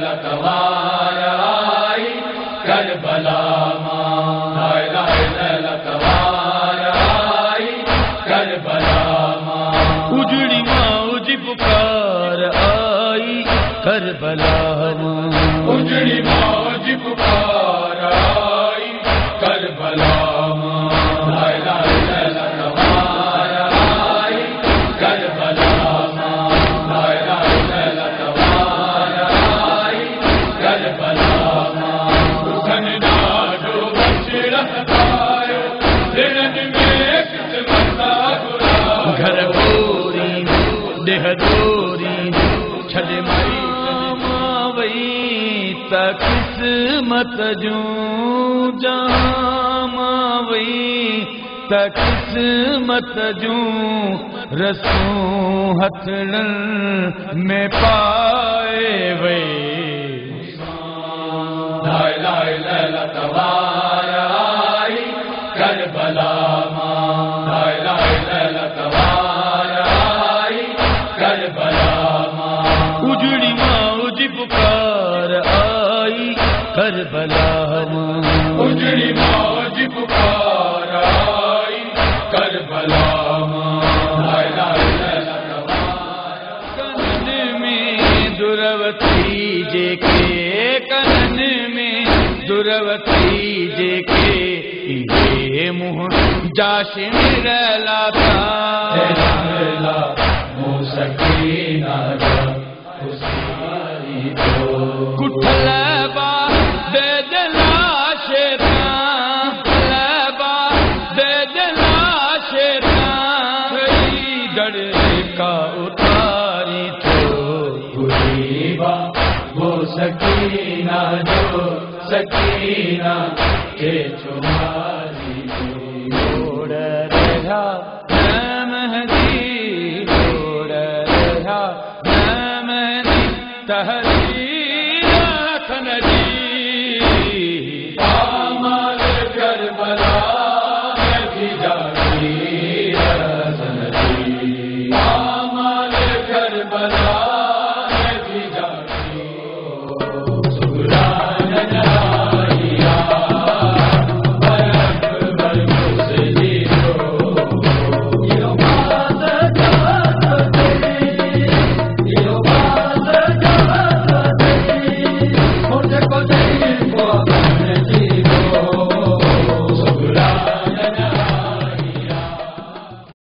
लतवार आई Karbala मां, हाय हाय लतवार आई Karbala मां, उजड़ी मौज पुकार आई करबला मां, उजड़ी मौज पुकार आई करबला मां, हाय हाय लतवार आई करबला मां, हाय हाय लतवार आई करबला मां, खनना जो बचड़त पायो दिलन में किस्मत गुरा, घर बोरी देह दोरी छॾ माई वई त किस्मत जूं जामां वई त किस्मत जूं रसूं हथड़न में पाए वई, लाए लाए लतवार आई करबला मां, लाए लाए लतवार आई करबला मां, उजड़ी मौज पुकार आई करबला मां, उजड़ी मौज पुकार आई करबला मां, लाए लाए लतवार, कनन में दुरवती जेके, कनन में दुरवती जेके, ये मुँह जाशिन रलाता मुँह सकीना खुशी दो, कुठलबा बेदला शैतान, कुठलबा बेदला शैतान, डर का उतारी तो गुरीबा वो सकीना जो सकीना के तुम्हारी छोड़ रहा महदी, छोड़ रहा महदी तहरीर खनजी, आमाल करबला की जाती रसन जी, आमाल करबला